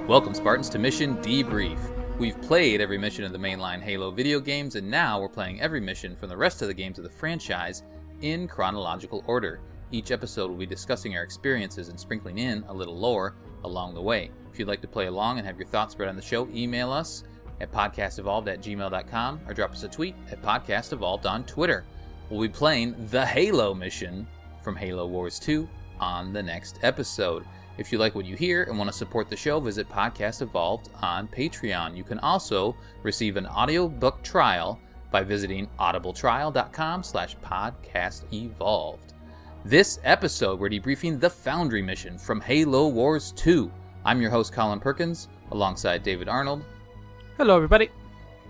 Welcome, Spartans, to Mission Debrief. We've played every mission of the mainline Halo video games, and now we're playing every mission from the rest of the games of the franchise in chronological order. Each episode will be discussing our experiences and sprinkling in a little lore along the way. If you'd like to play along and have your thoughts spread on the show, email us at podcastevolved@gmail.com or drop us a tweet at podcastevolved on Twitter. We'll be playing the Halo mission from Halo Wars 2 on the next episode. If you like what you hear and want to support the show, visit Podcast Evolved on Patreon. You can also receive an audiobook trial by visiting audibletrial.com/podcastevolved. This episode, we're debriefing the Foundry mission from Halo Wars 2. I'm your host, Colin Perkins, alongside David Arnold. Hello, everybody.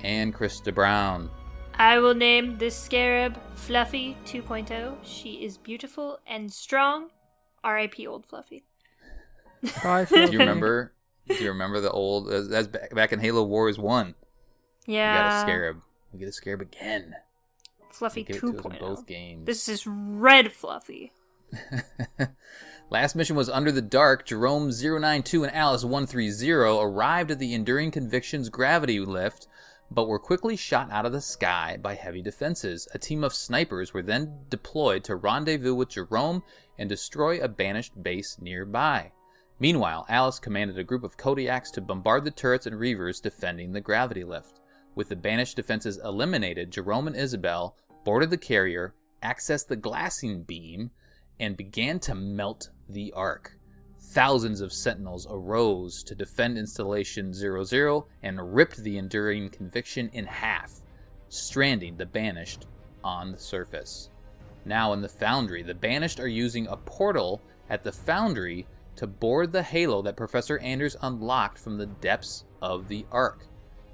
And Krista Brown. I will name this scarab Fluffy 2.0. She is beautiful and strong. R.I.P. old Fluffy. Do you remember the old? That's back in Halo Wars 1. Yeah. We got a scarab. We get a scarab again. Fluffy 2.0. In both games. This is Red Fluffy. Last mission was Under the Dark. Jerome 092 and Alice 130 arrived at the Enduring Convictions gravity lift, but were quickly shot out of the sky by heavy defenses. A team of snipers were then deployed to rendezvous with Jerome and destroy a Banished base nearby. Meanwhile, Alice commanded a group of Kodiaks to bombard the turrets and reavers defending the gravity lift. With the Banished defenses eliminated, Jerome and Isabel boarded the carrier, accessed the glassing beam, and began to melt the Ark. Thousands of Sentinels arose to defend Installation 00 and ripped the Enduring Conviction in half, stranding the Banished on the surface. Now in the Foundry, the Banished are using a portal at the Foundry to board the Halo that Professor Anders unlocked from the depths of the Ark.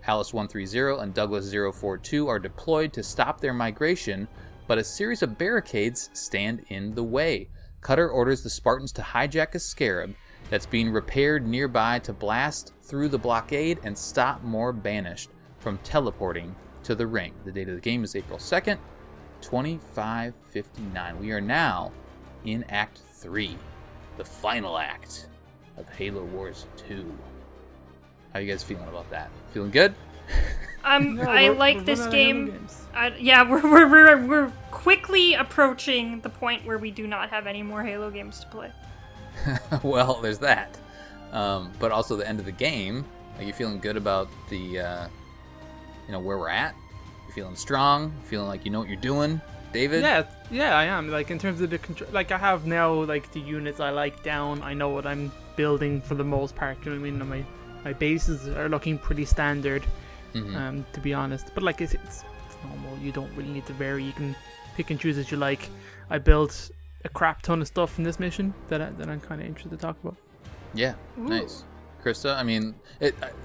Alice 130 and Douglas 042 are deployed to stop their migration, but a series of barricades stand in the way. Cutter orders the Spartans to hijack a scarab that's being repaired nearby to blast through the blockade and stop more Banished from teleporting to the ring. The date of the game is April 2nd, 2559. We are now in Act 3. The final act of Halo Wars 2. How are you guys feeling about that? Feeling good? I like this game. We're quickly approaching the point where we do not have any more Halo games to play. Well, there's that. But also the end of the game. Are you feeling good about the, where we're at? You feeling strong? Feeling like you know what you're doing? David? Yeah, I am. Like, in terms of the control, like, I have now, like, the units I like down. I know what I'm building for the most part. You know what I mean? My bases are looking pretty standard, to be honest. But, like, it's normal. You don't really need to vary. You can pick and choose as you like. I built a crap ton of stuff in this mission that I'm kind of interested to talk about. Yeah, Ooh. Nice. Krista, I mean,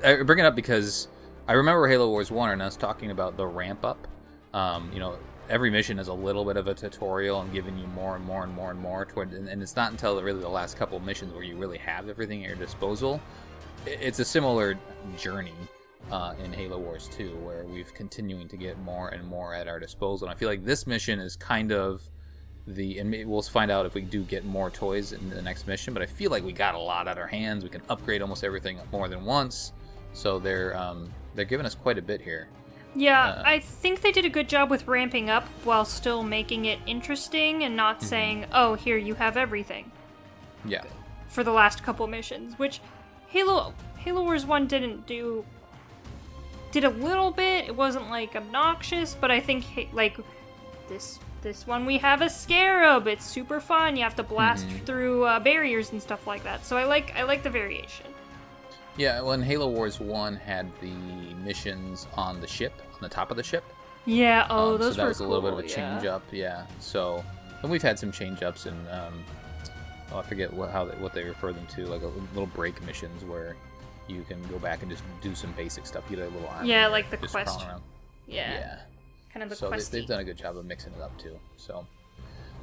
I bring it up because I remember Halo Wars 1 and us talking about the ramp up. Every mission is a little bit of a tutorial and giving you more and more and more and more toward, and it's not until really the last couple of missions where you really have everything at your disposal. It's a similar journey in Halo Wars 2 where we've continuing to get more and more at our disposal. And I feel like this mission is kind of and we'll find out if we do get more toys in the next mission, but I feel like we got a lot at our hands. We can upgrade almost everything more than once, so they're giving us quite a bit here. Yeah, I think they did a good job with ramping up while still making it interesting and not saying, oh, here, you have everything. Yeah. For the last couple missions, which Halo Wars 1 did a little bit. It wasn't, like, obnoxious, but I think, like, this one we have a scarab. It's super fun. You have to blast through barriers and stuff like that. So I like the variation. Yeah, when Halo Wars 1 had the missions on the ship, on the top of the ship. Yeah, those were cool. So that was a little bit of a change up, yeah. So And we've had some change-ups and I forget what they refer them to, like little break missions where you can go back and just do some basic stuff. You get a little army. Yeah, like the just quest. crawling around. Yeah. Kind of the so questy. they've done a good job of mixing it up too. So, all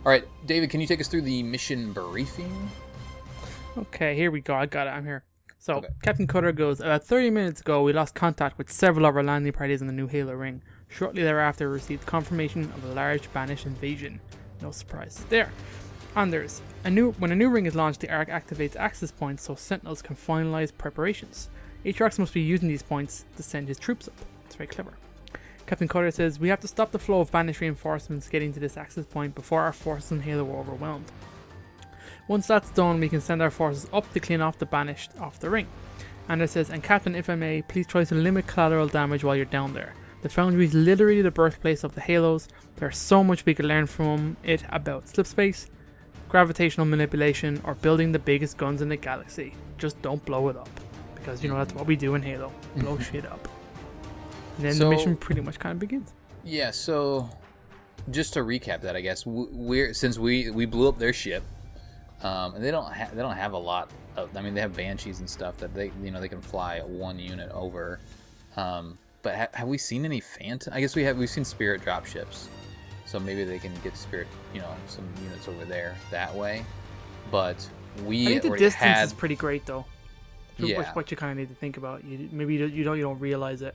right, David, can you take us through the mission briefing? Okay, here we go. I got it. I'm here. So, Okay. Captain Cutter goes, about 30 minutes ago, we lost contact with several of our landing parties on the new Halo ring. Shortly thereafter, we received confirmation of a large Banished invasion. No surprises there. Anders, when a new ring is launched, the Ark activates access points so Sentinels can finalize preparations. Atriox must be using these points to send his troops up. It's very clever. Captain Cutter says, we have to stop the flow of Banished reinforcements getting to this access point before our forces in Halo are overwhelmed. Once that's done, we can send our forces up to clean off the Banished off the ring. Anders says, and Captain, if I may, please try to limit collateral damage while you're down there. The Foundry is literally the birthplace of the Halos. There's so much we could learn from it about slipspace, gravitational manipulation, or building the biggest guns in the galaxy. Just don't blow it up. Because, that's what we do in Halo. Blow shit up. And then the mission pretty much kind of begins. Yeah, so just to recap that, I guess, since we blew up their ship, and they don't have a lot of, I mean, they have Banshees and stuff that they can fly one unit over. But have we seen any Phantom? I guess we've seen Spirit drop ships. So maybe they can get Spirit, some units over there that way. But I think the distance is pretty great, though. Yeah. What you kind of need to think about. Maybe you don't realize it.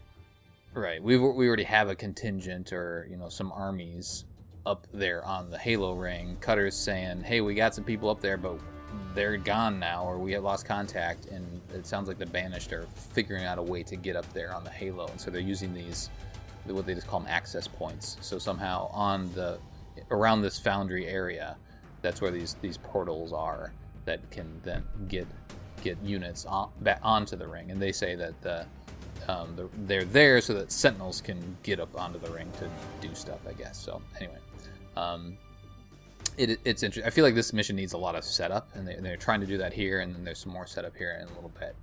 Right. We already have a contingent or some armies up there on the Halo ring. Cutter's saying, "Hey, we got some people up there, but they're gone now, or we have lost contact." And it sounds like the Banished are figuring out a way to get up there on the Halo, and so they're using these, what they just call them, access points. So somehow around this Foundry area, that's where these portals are that can then get units back onto the ring. And they say that they're there so that Sentinels can get up onto the ring to do stuff, I guess. So anyway, it's interesting. I feel like this mission needs a lot of setup, and they're trying to do that here, and then there's some more setup here in a little bit.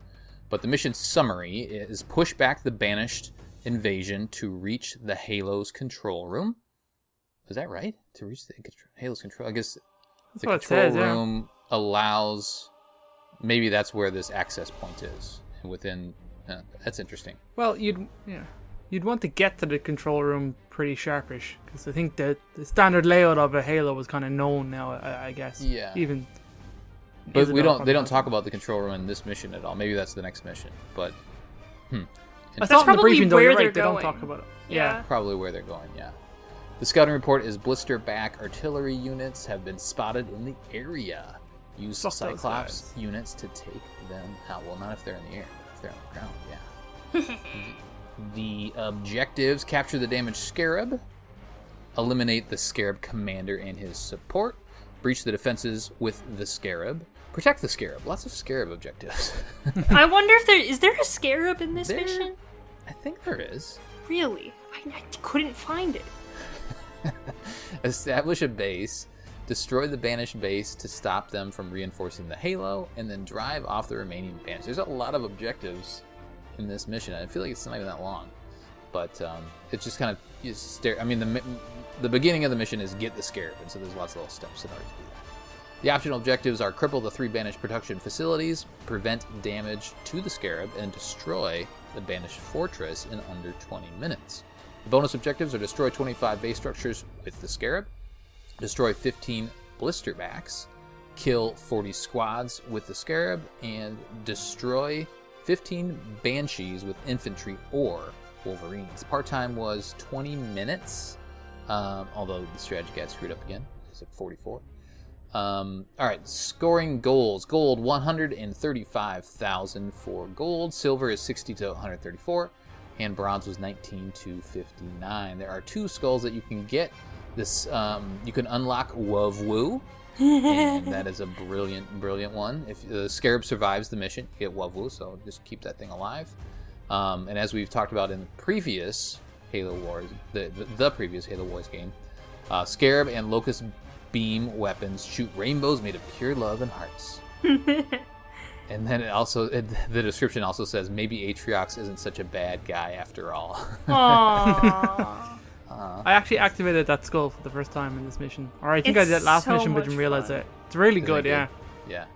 But the mission summary is push back the Banished invasion to reach the Halo's control room. Is that right? To reach the Halo's control? I guess the control room allows... Maybe that's where this access point is. Within... that's interesting. Well, you'd want to get to the control room pretty sharpish, because I think that the standard layout of a Halo was kind of known now, I guess. Yeah. Even... But they don't talk about the control room in this mission at all. Maybe that's the next mission, but... That's not in the briefing, though. Where You're right, they're they don't going. talk about it. Yeah. Probably where they're going, yeah. The scouting report is blister back artillery units have been spotted in the area. Use Cyclops units to take them out. Well, not if they're in the air, but if they're on the ground, yeah. The objectives: capture the damaged Scarab, eliminate the Scarab commander and his support, breach the defenses with the Scarab, protect the Scarab. Lots of Scarab objectives. I wonder if is there a Scarab in this mission? I think there is. Really? I couldn't find it. Establish a base, destroy the Banished base to stop them from reinforcing the Halo, and then drive off the remaining Banished. There's a lot of objectives in this mission. I feel like it's not even that long, but it's just kind of I mean, the beginning of the mission is get the Scarab, and so there's lots of little steps in order to do that. The optional objectives are cripple the 3 Banished production facilities, prevent damage to the Scarab, and destroy the Banished fortress in under 20 minutes. The bonus objectives are destroy 25 base structures with the Scarab, destroy 15 blisterbacks, kill 40 squads with the Scarab, and destroy 15 Banshees with infantry or Wolverines. Part time was 20 minutes, although the strategy got screwed up again. It's at 44. All right, scoring goals. Gold, 135,000 for gold. Silver is 60 to 134. And bronze was 19 to 59. There are 2 skulls that you can get. This you can unlock Wovwoo, and that is a brilliant one. If the Scarab survives the mission, you get Wovwoo, so just keep that thing alive. And as we've talked about in the previous Halo Wars, the previous Halo Wars game, Scarab and Locust Beam weapons shoot rainbows made of pure love and hearts. And then the description also says, maybe Atriox isn't such a bad guy after all. Aww. I actually activated that skull for the first time in this mission. Or I think I It's did last so mission, but much didn't realize fun. it. It's really Isn't good, it yeah. Yeah.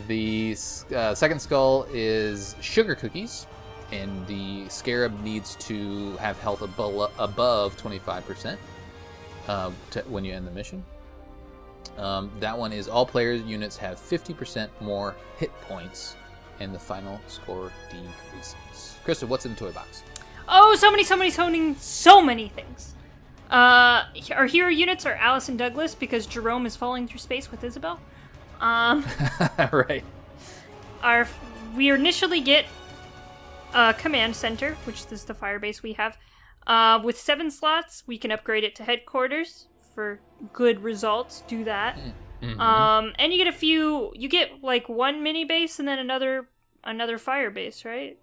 The second skull is sugar cookies, and the scarab needs to have health above 25% when you end the mission. That one is all players' units have 50% more hit points, and the final score decreases. Krista, what's in the toy box? Oh, so many things. Our hero units are Alice and Douglas because Jerome is falling through space with Isabel. Right. We initially get a command center, which is the fire base we have. With 7 slots, we can upgrade it to headquarters for good results. Do that. Mm-hmm. And you get you get like one mini base and then another fire base, right?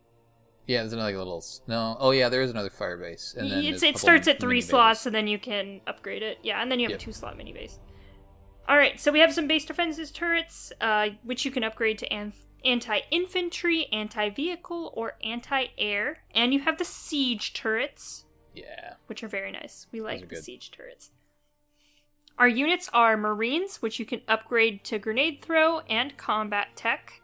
Yeah, there's another little. No, oh yeah, there is another fire base, and then It starts at 3 mini slots, bases. and then you can upgrade it. Yeah, and then you have Yep. a 2-slot mini base. All right, so we have some base defenses turrets, which you can upgrade to anti-infantry, anti-vehicle, or anti-air, and you have the siege turrets. Yeah. Which are very nice. We like the good. siege turrets. Our units are Marines, which you can upgrade to grenade throw and combat tech.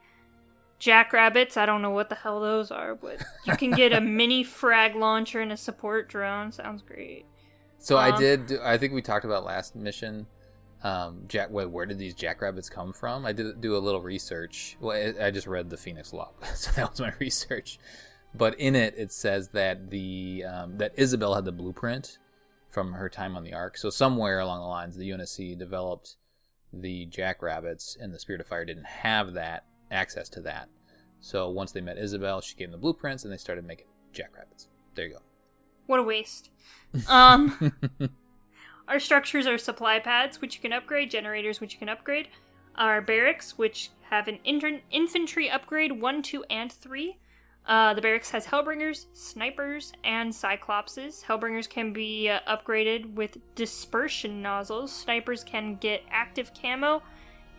Jackrabbits, I don't know what the hell those are, but you can get a mini frag launcher and a support drone. Sounds great. So I think we talked about last mission. Where did these jackrabbits come from? I did do a little research. Well, I just read the Phoenix Log, so that was my research. But in it says that that Isabel had the blueprint from her time on the Ark. So somewhere along the lines, the UNSC developed the jackrabbits, and the Spirit of Fire didn't have that access to that. So once they met Isabel, she gave them the blueprints, and they started making jackrabbits. There you go. What a waste. Our structures are supply pads, which you can upgrade, generators, which you can upgrade. Our barracks, which have an infantry upgrade 1, 2, and 3. The barracks has Hellbringers, Snipers, and Cyclopses. Hellbringers can be upgraded with dispersion nozzles. Snipers can get active camo.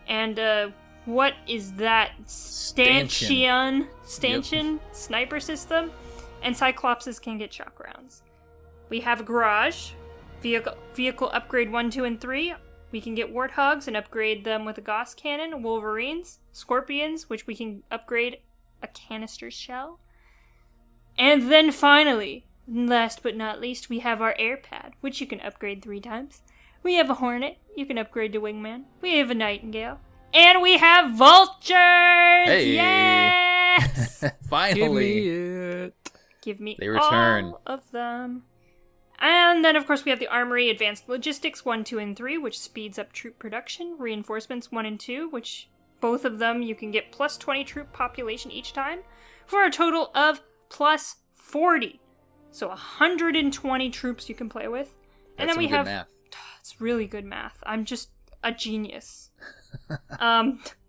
And what is that? Stanchion sniper system. And Cyclopses can get shock rounds. We have a garage. Vehicle upgrade 1, 2, and 3. We can get Warthogs and upgrade them with a Gauss cannon. Wolverines, Scorpions, which we can upgrade a canister shell. And then finally, last but not least, we have our air pad, which you can upgrade 3 times. We have a Hornet, you can upgrade to Wingman. We have a Nightingale. And we have Vultures! Hey! Yes! Finally! Give me it. Give me They return. all of them. And then, of course, we have the Armory Advanced Logistics 1, 2, and 3, which speeds up troop production. Reinforcements 1 and 2, which both of them you can get plus 20 troop population each time, for a total of plus 40. So 120 troops you can play with. And That's then we some have... good math. It's really good math. I'm just a genius.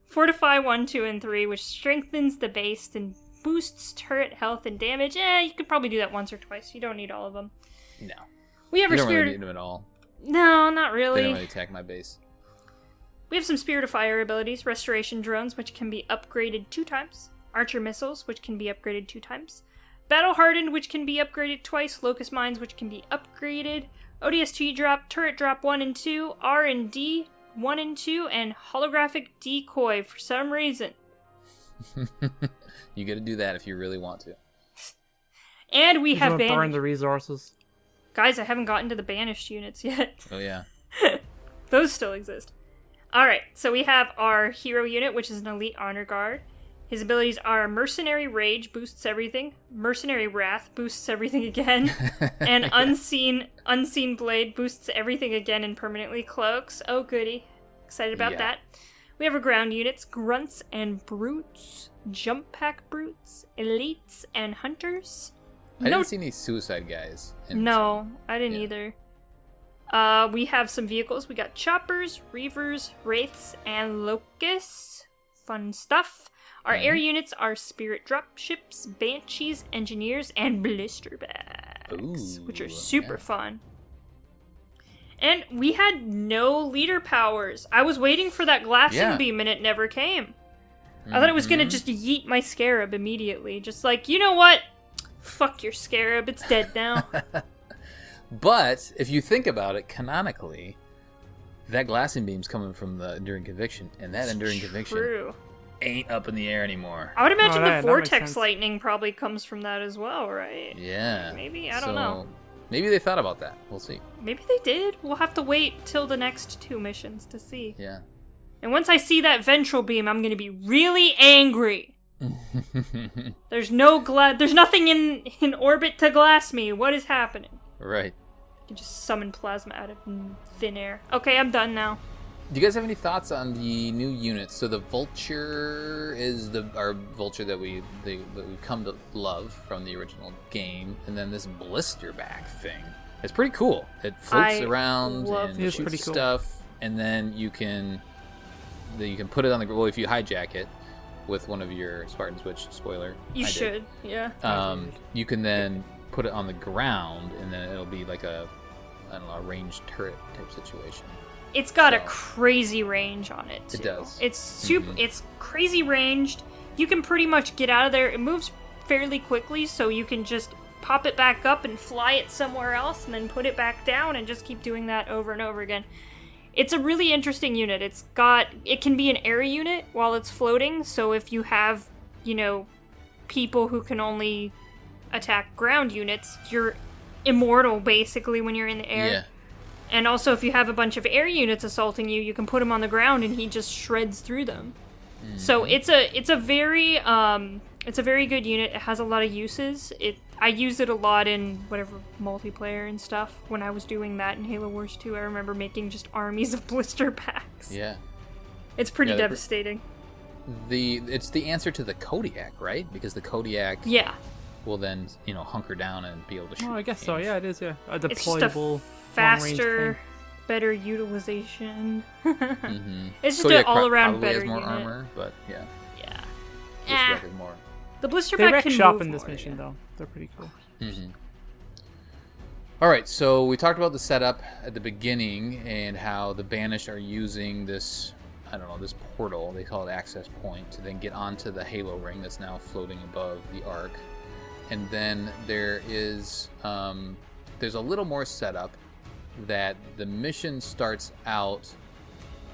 Fortify 1, 2, and 3, which strengthens the base and boosts turret health and damage. You could probably do that once or twice. You don't need all of them. No. We have You our don't Spirit... really need them at all. No, not They really. don't really attack my base. We have some Spirit of Fire abilities. Restoration drones, which can be upgraded 2 times. Archer missiles, which can be upgraded 2 times. Battle Hardened, which can be upgraded twice. Locust Mines, which can be upgraded. ODST drop, Turret drop 1 and 2. R&D 1 and 2. And Holographic Decoy for some reason. You gotta do that if you really want to. And we You have don't burn Banished. the resources. Guys, I haven't gotten to the Banished units yet. Oh yeah. Those still exist. Alright, so we have our hero unit, which is an elite honor guard. His abilities are Mercenary Rage, boosts everything. Mercenary Wrath, boosts everything again. And Unseen Blade, boosts everything again and permanently cloaks. Oh goody. Excited about that. We have our ground units, Grunts and Brutes. Jump Pack Brutes, Elites, and Hunters. I didn't see any suicide guys. No, I didn't either. We have some vehicles. We got choppers, reavers, wraiths, and locusts. Fun stuff. Our air units are spirit drop ships, banshees, engineers, and blister bags, which are super fun. And we had no leader powers. I was waiting for that glassing beam, and it never came. I thought it was gonna just yeet my scarab immediately. Just like, you know what? Fuck your scarab, it's dead now. But if you think about it, canonically, that glassing beam's coming from the Enduring Conviction, and that Enduring Conviction ain't up in the air anymore. I would imagine the vortex lightning probably comes from that as well, right? Yeah. Maybe, I don't know. Maybe they thought about that. We'll see. Maybe they did. We'll have to wait till the next 2 missions to see. Yeah. And once I see that ventral beam, I'm going to be really angry. There's nothing in orbit to glass me. What is happening? Right. You can just summon plasma out of thin air. Okay, I'm done now. Do you guys have any thoughts on the new units? So the Vulture is our Vulture that we've come to love from the original game, and then this blisterback thing. It's pretty cool. It floats around and shoots stuff, and then you can put it on the well if you hijack it with one of your Spartans, which spoiler you should, yeah. You can then put it on the ground, and then it'll be like a ranged turret type situation. It's got a crazy range on it, too. It does. It's super. It's crazy ranged. You can pretty much get out of there. It moves fairly quickly, so you can just pop it back up and fly it somewhere else, and then put it back down, and just keep doing that over and over again. It's a really interesting unit. It can be an air unit while it's floating, so if you have, people who can only attack ground units, you're immortal, basically, when you're in the air. Yeah. And also, if you have a bunch of air units assaulting you, you can put him on the ground and he just shreds through them. Mm-hmm. So it's a very good unit. It has a lot of uses. I used it a lot in whatever multiplayer and stuff. When I was doing that in Halo Wars 2, I remember making just armies of blister packs. Yeah. It's pretty devastating. It's the answer to the Kodiak, right? Because the Kodiak will then, hunker down and be able to shoot. Oh, I guess so. Yeah, it is. Yeah, a deployable. It's just a faster, better utilization. Mm-hmm. It's just an all-around better unit. Has more armor, but yeah. Yeah. Is more. The blister pack can shop move in this more, mission though. They're pretty cool. Mm-hmm. All right, so we talked about the setup at the beginning and how the Banished are using this, this portal, they call it access point, to then get onto the Halo ring that's now floating above the Ark. And then there is, there's a little more setup that the mission starts out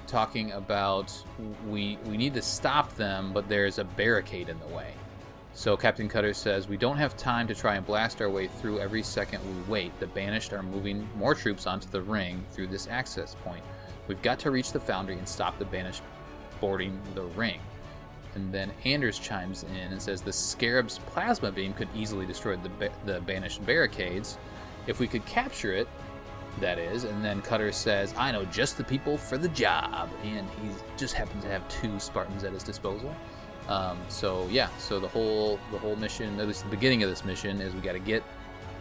talking about we need to stop them, but there's a barricade in the way. So Captain Cutter says, we don't have time to try and blast our way through every second we wait. The Banished are moving more troops onto the ring through this access point. We've got to reach the Foundry and stop the Banished boarding the ring. And then Anders chimes in and says the Scarab's plasma beam could easily destroy the Banished barricades if we could capture it, that is. And then Cutter says, I know just the people for the job. And he just happens to have 2 Spartans at his disposal. So the whole mission, at least the beginning of this mission, is we got to get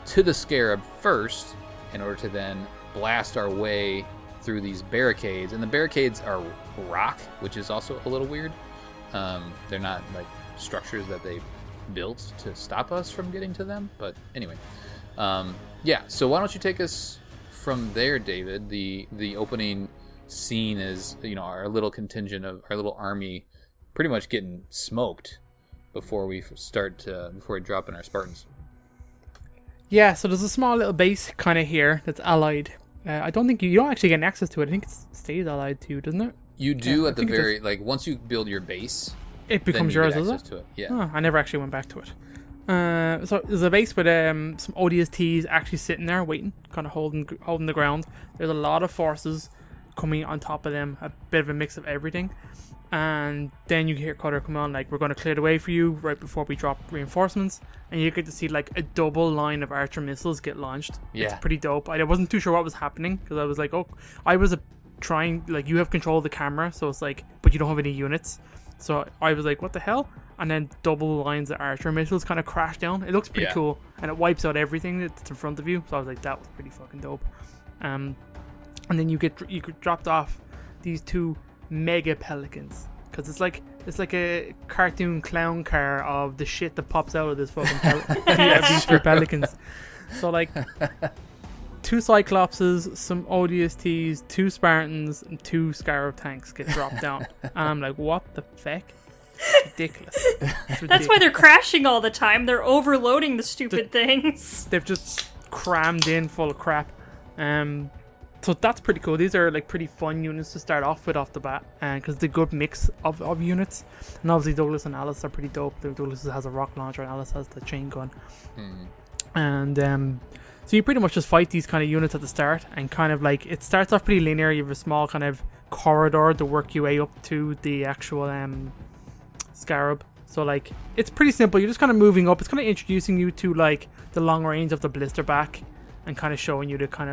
to the Scarab first in order to then blast our way through these barricades. And the barricades are rock, which is also a little weird. They're not like structures that they built to stop us from getting to them. But anyway, so why don't you take us from there, David? The opening scene is, our little contingent of our little army pretty much getting smoked before we drop in our Spartans. Yeah, so there's a small little base kind of here that's allied. I don't think you don't actually get access to it. I think it stays allied too, doesn't it? You do at the very, once you build your base, it becomes yours, does it? To it. Yeah. Oh, I never actually went back to it. So there's a base with some ODSTs actually sitting there waiting, kind of holding the ground. There's a lot of forces coming on top of them, a bit of a mix of everything. And then you hear Cutter come on, we're going to clear the way for you right before we drop reinforcements. And you get to see a double line of Archer missiles get launched. Yeah. It's pretty dope. I wasn't too sure what was happening because I was I was trying, you have control of the camera, so it's but you don't have any units. So I was what the hell? And then double lines of Archer missiles kind of crash down. It looks pretty cool, and it wipes out everything that's in front of you. So I was that was pretty fucking dope. And then you get dropped off these 2 mega pelicans, because it's like a cartoon clown car of the shit that pops out of this fucking these 2 pelicans. So 2 Cyclopses, some ODSTs, 2 Spartans, and 2 Scarab tanks get dropped down. And I'm like, what the fuck? It's ridiculous. That's why they're crashing all the time. They're overloading the stupid things. They've just crammed in full of crap. So that's pretty cool. These are like pretty fun units to start off with off the bat, because it's a good mix of units. And obviously Douglas and Alice are pretty dope. Douglas has a rock launcher and Alice has the chain gun. And so you pretty much just fight these kind of units at the start, and kind of like it starts off pretty linear. You have a small kind of corridor to work your way up to the actual scarab. So like it's pretty simple. You're just kind of moving up. It's kind of introducing you to like the long range of the blister back, and kind of showing you the kind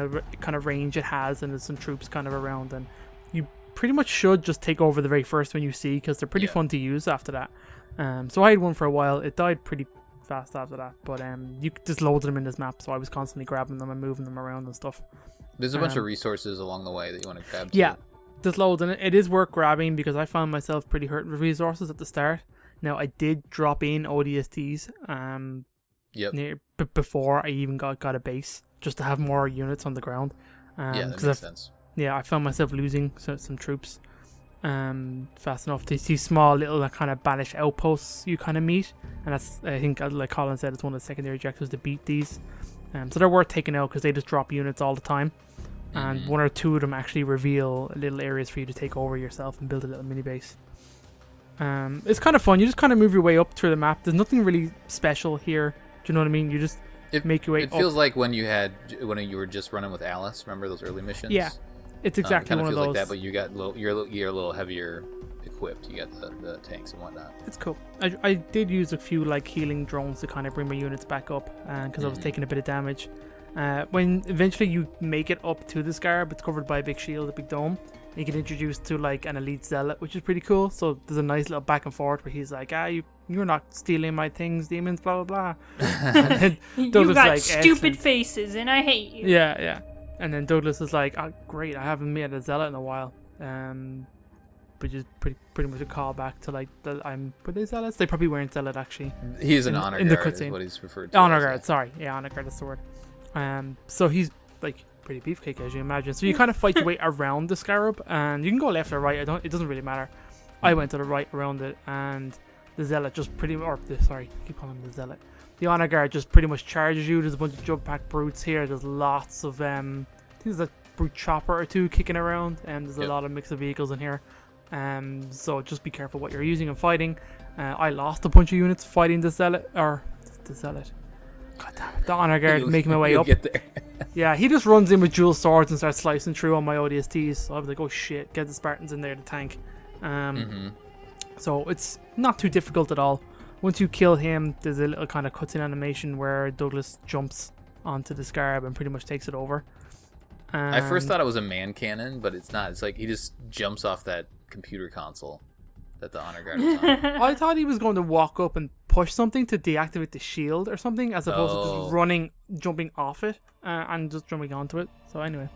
of range it has, and there's some troops kind of around, and you pretty much should just take over the very first one you see, because they're pretty fun to use after that. So I had one for a while. It died pretty fast after that, but you just loaded them in this map, so I was constantly grabbing them and moving them around and stuff. There's a bunch of resources along the way that you want to grab too. Yeah, there's loads, and it is worth grabbing, because I found myself pretty hurt with resources at the start. Now I did drop in ODSTs before I even got a base, just to have more units on the ground. That makes sense. Yeah, I found myself losing some troops fast enough. These small little kind of banished outposts you kind of meet, and that's, I think, like Colin said, it's one of the secondary objectives to beat these. So they're worth taking out, because they just drop units all the time, and one or two of them actually reveal little areas for you to take over yourself and build a little mini base. It's kind of fun. You just kind of move your way up through the map. There's nothing really special here. Do you know what I mean? You just make your way up. It feels like when you were just running with Alice. Remember those early missions? Yeah, it's exactly one of those. It kind of feels like that, but you're a little heavier equipped. You got the tanks and whatnot. It's cool. I did use a few like healing drones to kind of bring my units back up, because I was taking a bit of damage. When eventually you make it up to the scarab, it's covered by a big shield, a big dome. You get introduced to like an elite zealot, which is pretty cool. So there's a nice little back and forth where he's like, you're not stealing my things, demons, blah blah blah. You got stupid faces and I hate you. Yeah. And then Douglas is like, oh great, I haven't made a zealot in a while. Which is pretty much a callback to like were they zealots? They probably weren't zealot actually. He's an honor guard, is what he's referred to. Honor guard, sorry. Yeah, honor guard is the word. So he's like pretty beefcake, as you imagine. So you kind of fight your way around the scarab, and you can go left or right. It doesn't really matter. I went to the right around it, and the zealot just keep calling him the zealot. The honor guard just pretty much charges you. There's a bunch of jump pack brutes here. There's lots of I think there's a brute chopper or two kicking around, and there's a lot of mix of vehicles in here. So just be careful what you're using and fighting. I lost a bunch of units fighting the zealot. God damn it, the honor guard, making my way up. Get there. Yeah, he just runs in with dual swords and starts slicing through on my ODSTs. So I was like, oh shit, get the Spartans in there to tank. So it's not too difficult at all. Once you kill him, there's a little kind of cutscene animation where Douglas jumps onto the scarab and pretty much takes it over. I first thought it was a man cannon, but it's not. It's like he just jumps off that computer console that the honor guard is on. I thought he was going to walk up and push something to deactivate the shield or something, as opposed to just jumping off it and just jumping onto it. So anyway,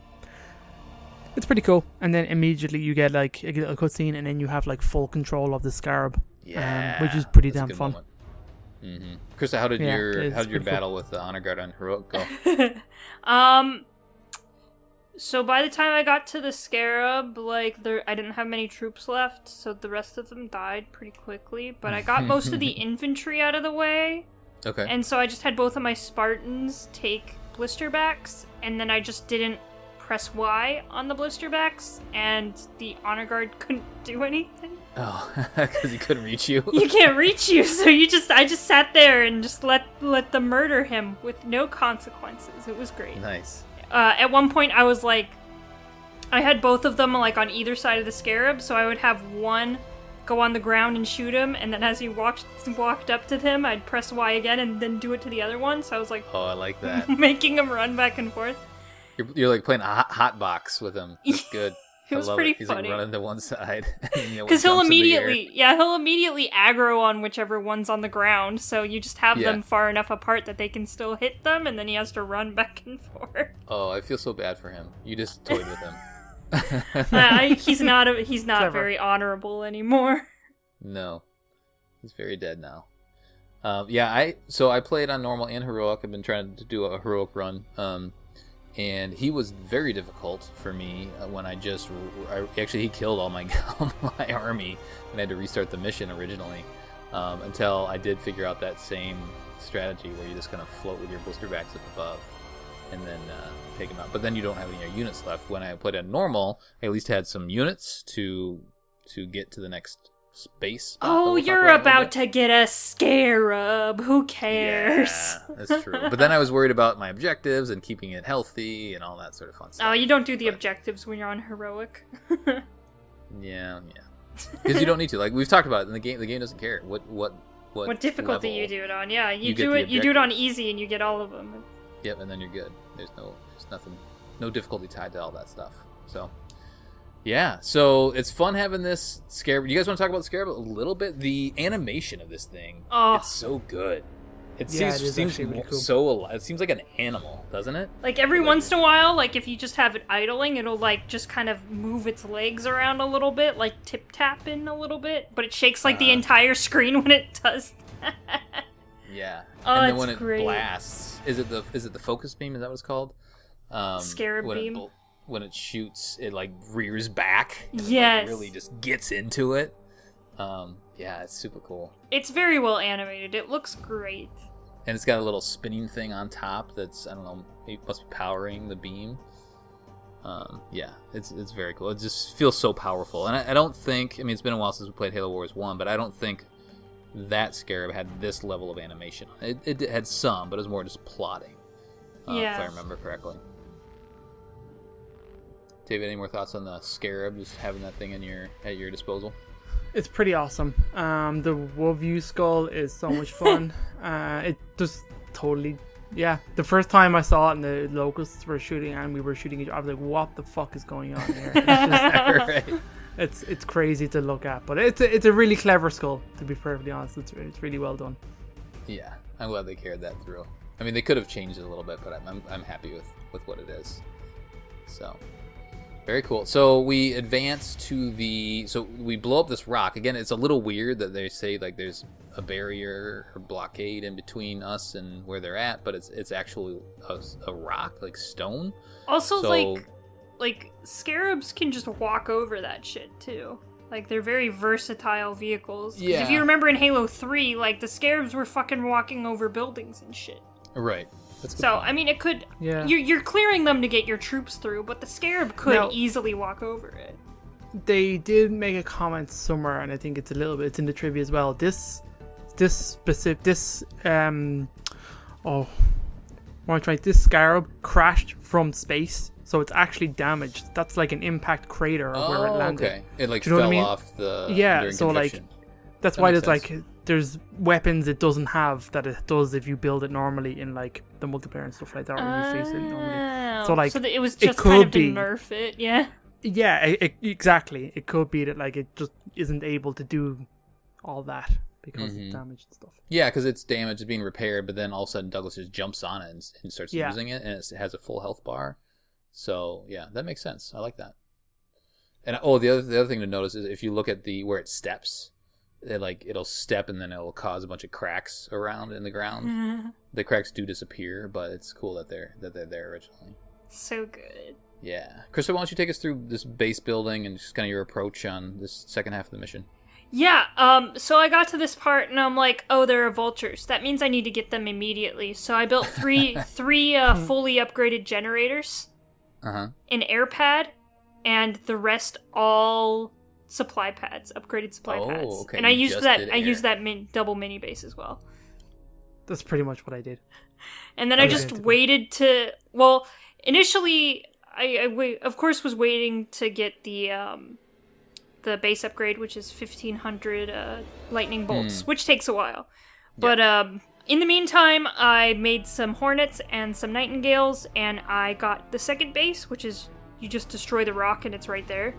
it's pretty cool. And then immediately you get like a cutscene, and then you have like full control of the scarab, which is pretty damn fun. Krista, how did your battle with the honor guard on heroic go? So by the time I got to the scarab, I didn't have many troops left, so the rest of them died pretty quickly. But I got most of the infantry out of the way. Okay. And so I just had both of my Spartans take blisterbacks, and then I just didn't press Y on the blisterbacks, and the honor guard couldn't do anything. Oh, because he couldn't reach you. You can't reach you, so I just sat there and just let them murder him with no consequences. It was great. Nice. At one point, I was like, I had both of them like on either side of the scarab, so I would have one go on the ground and shoot him, and then as he walked up to him, I'd press Y again and then do it to the other one. So I was like, oh, I like that. Making him run back and forth. You're like playing a hot box with him. That's good. It was pretty He's funny. Like running to one side. Because he'll immediately aggro on whichever one's on the ground. So you just have them far enough apart that they can still hit them, and then he has to run back and forth. Oh, I feel so bad for him. You just toyed with him. He's not very honorable anymore. No, he's very dead now. I played on normal and heroic. I've been trying to do a heroic run. And he was very difficult for me when he killed all my army, and I had to restart the mission originally, until I did figure out that same strategy where you just kind of float with your blister backs up above. and then take them out. But then you don't have any units left. When I played on normal, I at least had some units to get to the next space. Oh, you're about to get a scarab. Who cares? Yeah, that's true. But then I was worried about my objectives and keeping it healthy and all that sort of fun stuff. Oh, you don't do the objectives when you're on heroic. Yeah. Because you don't need to. Like we've talked about it, and the game doesn't care what difficulty level you do it on. Yeah, you get do the it. You do it on easy, and you get all of them. Yep, and then you're good. There's nothing, no difficulty tied to all that stuff. So. Yeah, so it's fun having this Scarab. You guys want to talk about the Scarab a little bit? The animation of this thing, it's so good. It seems really cool. So alive. It seems like an animal, doesn't it? Like every once in a while, like if you just have it idling, it'll like just kind of move its legs around a little bit, like tip-tapping a little bit, but it shakes like the entire screen when it does that. Yeah. Oh, and then when great. It blasts, is it the focus beam? Is that what it's called? Scarab beam. When it shoots, it like rears back. And yes. It really just gets into it. Yeah, it's super cool. It's very well animated. It looks great. And it's got a little spinning thing on top that's, I don't know, it must be powering the beam. Yeah, it's very cool. It just feels so powerful. And I don't think, I mean, it's been a while since we played Halo Wars 1, but I don't think that Scarab had this level of animation. It had some, but it was more just plotting, if I remember correctly. David, any more thoughts on the Scarab, just having that thing at your disposal? It's pretty awesome. The Wolview skull is so much fun. It just totally, the first time I saw it and the locusts were shooting and we were shooting each other, I was like, what the fuck is going on here? Right. It's crazy to look at, but it's a really clever skull, to be perfectly honest. It's really well done. Yeah, I'm glad they carried that through. I mean, they could have changed it a little bit, but I'm happy with what it is. So... very cool. So we advance so we blow up this rock. Again, it's a little weird that they say like there's a barrier or blockade in between us and where they're at, but it's actually a rock, like stone. Also, like scarabs can just walk over that shit too. Like they're very versatile vehicles. 'Cause if you remember in Halo 3, like the scarabs were fucking walking over buildings and shit. Right. So, I mean, it could... Yeah. You're clearing them to get your troops through, but the Scarab could easily walk over it. They did make a comment somewhere, and I think it's in the trivia as well. This Scarab crashed from space, so it's actually damaged. That's like an impact crater of where it landed. Okay. It like fell off the... Yeah, so like... That's why there's sense. Like... There's weapons it doesn't have that it does if you build it normally in like the multiplayer and stuff like that, or you face it normally. So like, it was just kind of to nerf it, yeah. Yeah, exactly. It could be that like it just isn't able to do all that because it's damaged and stuff. Yeah, because it's damaged, it's being repaired, but then all of a sudden Douglas just jumps on it and starts using it, and it has a full health bar. So yeah, that makes sense. I like that. And the other thing to notice is if you look at where it steps. It'll step and then it'll cause a bunch of cracks around in the ground. The cracks do disappear, but it's cool that they're there originally. So good. Yeah, Krista, why don't you take us through this base building and just kind of your approach on this second half of the mission? Yeah. So I got to this part and I'm like, oh, there are vultures. That means I need to get them immediately. So I built three fully upgraded generators, an air pad, and the rest all. Supply pads, upgraded supply pads. Okay. And I used that double mini base as well. That's pretty much what I did. And then I just waited to... Well, initially, I of course was waiting to get the base upgrade, which is 1,500 lightning bolts, which takes a while. But in the meantime, I made some Hornets and some Nightingales, and I got the second base, which is you just destroy the rock and it's right there.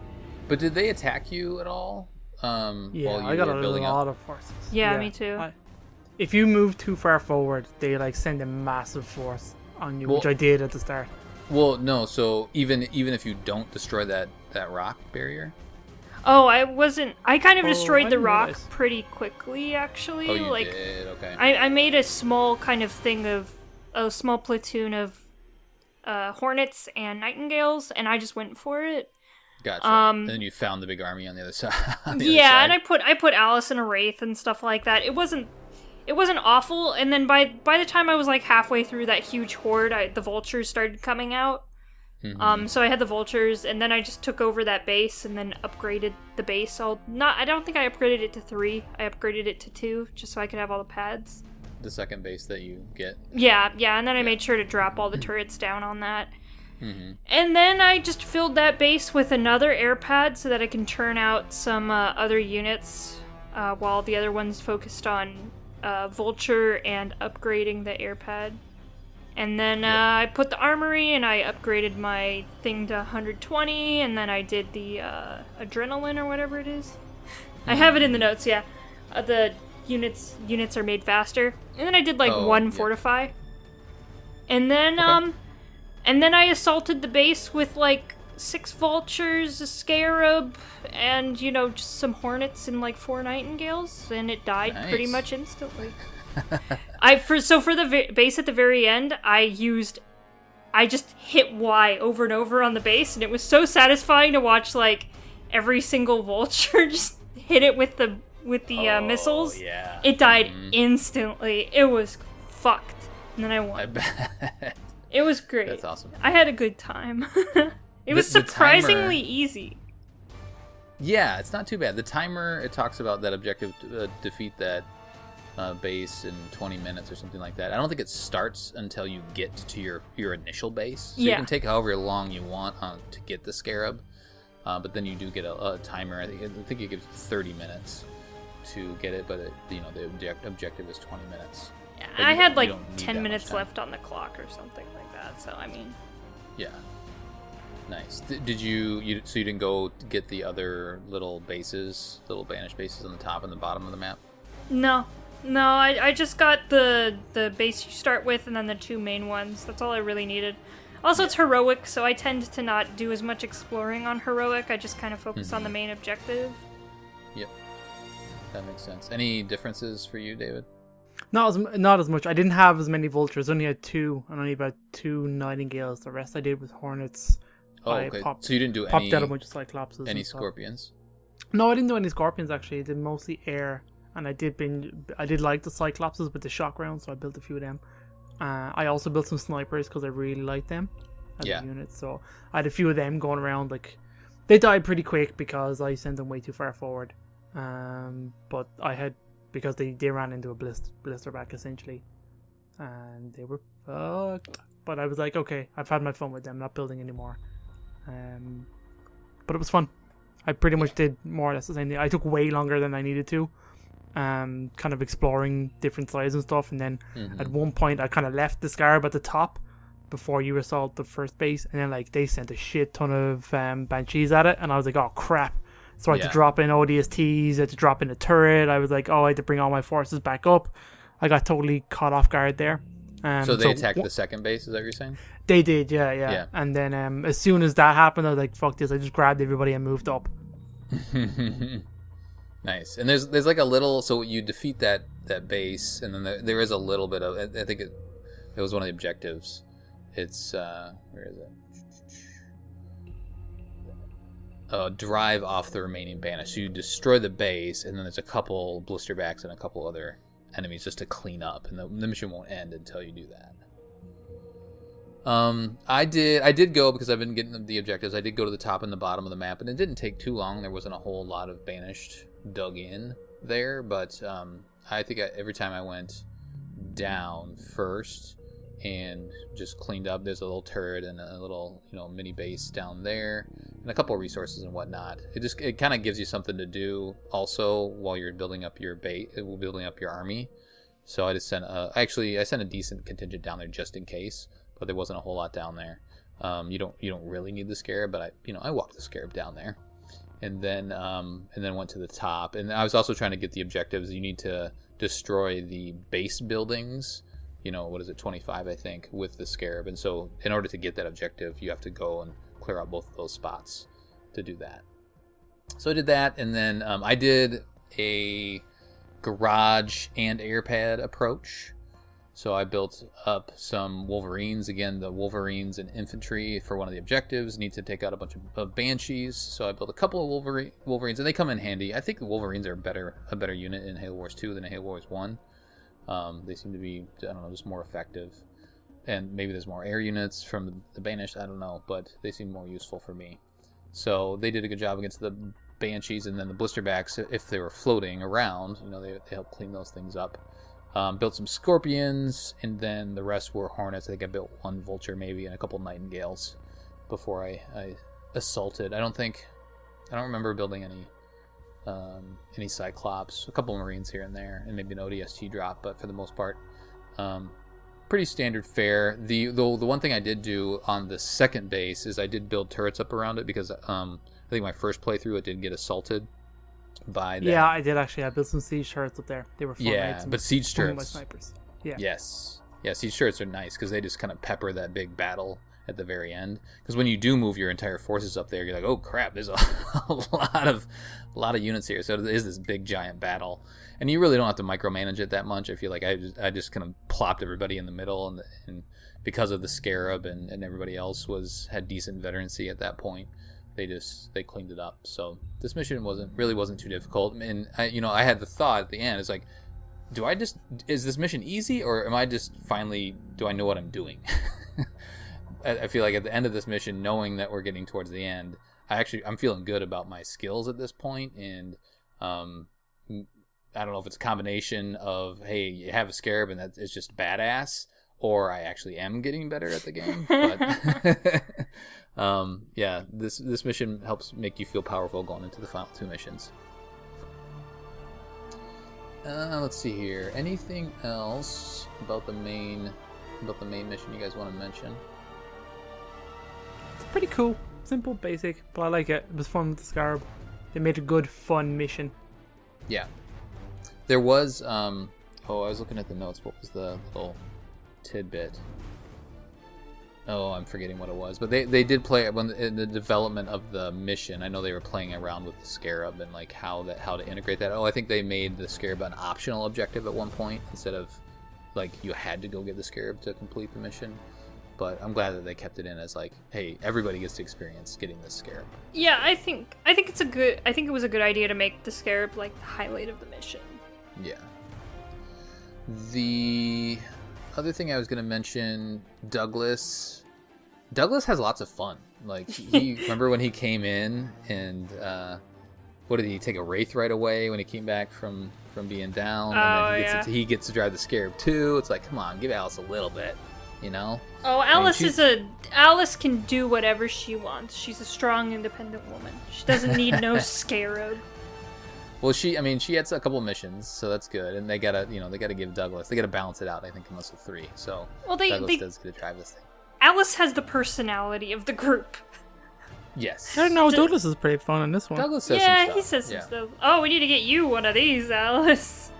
But did they attack you at all? I got a lot of forces. Yeah, me too. If you move too far forward, they like send a massive force on you, which I did at the start. Well, no. So even if you don't destroy that rock barrier. Oh, I wasn't. I kind of destroyed the rock pretty quickly, actually. Oh, you did. Okay. I made a small kind of thing of a small platoon of Hornets and Nightingales, and I just went for it. Gotcha. And then you found the big army on the other side. And I put Alice in a Wraith and stuff like that. It wasn't it wasn't awful. And then by the time I was like halfway through that huge horde, the vultures started coming out. So I had the vultures, and then I just took over that base and then upgraded the base. I don't think I upgraded it to 3. I upgraded it to 2, just so I could have all the pads. The second base that you get. Yeah, and then I made sure to drop all the turrets down on that. And then I just filled that base with another air pad so that I can turn out some other units while the other ones focused on vulture and upgrading the air pad. And then I put the armory, and I upgraded my thing to 120, and then I did the adrenaline or whatever it is. I have it in the notes, yeah. The units are made faster. And then I did one fortify. And then I assaulted the base with 6 vultures, a scarab, and just some hornets and 4 nightingales, and it died pretty much instantly. For the base at the very end, I just hit Y over and over on the base, and it was so satisfying to watch every single vulture just hit it with the missiles. Yeah. It died instantly. It was fucked, and then I won. I bet. It was great. That's awesome. I had a good time. It was surprisingly easy. Yeah, it's not too bad. The timer, it talks about that objective defeat that base in 20 minutes or something like that. I don't think it starts until you get to your initial base. So you can take however long you want to get the scarab, but then you do get a timer. I think it gives 30 minutes to get it, but the objective is 20 minutes. Yeah, I had 10 minutes left on the clock or something like that. So I mean, yeah, nice. Did you so you didn't go get the other little banished bases on the top and the bottom of the map? No, I just got the base you start with and then the 2 main ones. That's all I really needed. Also, it's heroic, so I tend to not do as much exploring on heroic. I just kind of focus on the main objective. Yep, that makes sense. Any differences for you, David? Not as much. I didn't have as many vultures. I only had 2, and only about 2 nightingales. The rest I did with hornets. Oh, okay. So you didn't do popped out a bunch of cyclopses. Any scorpions? No, I didn't do any scorpions actually. I did mostly air, and I did like the cyclopses with the shock rounds, so I built a few of them. I also built some snipers because I really liked them as a unit. So I had a few of them going around. They died pretty quick because I sent them way too far forward. But I had, because they ran into a blister back essentially, and they were fucked. But I was like, okay, I've had my fun with them, not building anymore. But it was fun. I pretty much did more or less the same thing. I took way longer than I needed to, kind of exploring different sides and stuff. And then at one point, I kind of left the scarab at the top before you assault the first base, and then they sent a shit ton of banshees at it, and I was like, oh crap. So I had to drop in ODSTs, I had to drop in a turret. I was like, I had to bring all my forces back up. I got totally caught off guard there. So they attacked the second base, is that what you're saying? They did, yeah. And then as soon as that happened, I was like, fuck this. I just grabbed everybody and moved up. Nice. And there's a little, so you defeat that base, and then there is a little bit of, I think it was one of the objectives. It's, where is it? Drive off the remaining banished. So you destroy the base, and then there's a couple blisterbacks and a couple other enemies just to clean up, and the mission won't end until you do that. I did go, because I've been getting the objectives, I did go to the top and the bottom of the map, and it didn't take too long. There wasn't a whole lot of banished dug in there, but I think every time I went down first and just cleaned up, there's a little turret and a little mini base down there and a couple of resources and whatnot. It kind of gives you something to do also while you're building up your building up your army. So I just sent I sent a decent contingent down there just in case, but there wasn't a whole lot down there. You don't really need the scarab, but I walked the scarab down there, and then went to the top. And I was also trying to get the objectives. You need to destroy the base buildings. 25 I think with the scarab, and so in order to get that objective, you have to go and clear out both of those spots to do that. So I did that, and then I did a garage and airpad approach. So I built up some Wolverines. Again, the Wolverines and infantry for one of the objectives need to take out a bunch of Banshees. So I built a couple of Wolverines, and they come in handy. I think the Wolverines are a better unit in Halo Wars 2 than in Halo Wars 1. They seem to be, I don't know, just more effective. And maybe there's more air units from the Banished, I don't know, but they seem more useful for me. So they did a good job against the Banshees, and then the Blisterbacks, if they were floating around, they helped clean those things up. Built some Scorpions, and then the rest were Hornets. I think I built one Vulture maybe and a couple Nightingales before I assaulted. I don't remember building any Cyclops, a couple Marines here and there, and maybe an ODST drop, but for the most part, pretty standard fare. The one thing I did do on the second base is I did build turrets up around it because I think my first playthrough it did get assaulted by that. Yeah, I did actually. I built some siege turrets up there. They were fun. Yeah, but siege turrets. Snipers. Yeah. Yes. Yeah, siege turrets are nice because they just kind of pepper that big battle at the very end. Because when you do move your entire forces up there, you're like, oh crap, there's a lot of units here. So it is this big giant battle, and you really don't have to micromanage it that much. I feel like I just kind of plopped everybody in the middle, and because of the Scarab and everybody else had decent veterancy at that point, they cleaned it up. So this mission wasn't too difficult. And I had the thought at the end, it's like, is this mission easy, or am I just finally, do I know what I'm doing? I feel like at the end of this mission, knowing that we're getting towards the end, I'm feeling good about my skills at this point, and I don't know if it's a combination of, hey, you have a Scarab and that it's just badass, or I actually am getting better at the game. But yeah, this mission helps make you feel powerful going into the final two missions. Let's see here. Anything else about the main mission you guys want to mention? It's pretty cool. Simple, basic, but I like it. It was fun with the Scarab. They made a good, fun mission. Yeah. There was, I was looking at the notes. What was the little tidbit? Oh, I'm forgetting what it was. But they did play in the development of the mission. I know they were playing around with the Scarab and like how to integrate that. Oh, I think they made the Scarab an optional objective at one point instead of like you had to go get the Scarab to complete the mission. But I'm glad that they kept it in as like, hey, everybody gets to experience getting this Scarab. Yeah, I think it was a good idea to make the Scarab like the highlight of the mission. Yeah. The other thing I was going to mention, Douglas has lots of fun. Like, remember when he came in and what did he take a Wraith right away when he came back from being down? And then he gets to drive the Scarab too. It's like, come on, give Alice a little bit, Oh, Alice can do whatever she wants. She's a strong, independent woman. She doesn't need no Scarab. Well, she had a couple missions, so that's good. And they gotta give Douglas, they gotta balance it out. I think unless it's 3. So Douglas does get to drive this thing. Alice has the personality of the group. Yes. I don't know. Douglas is pretty fun in this one. Douglas says some stuff. He says some stuff. Oh, we need to get you one of these, Alice.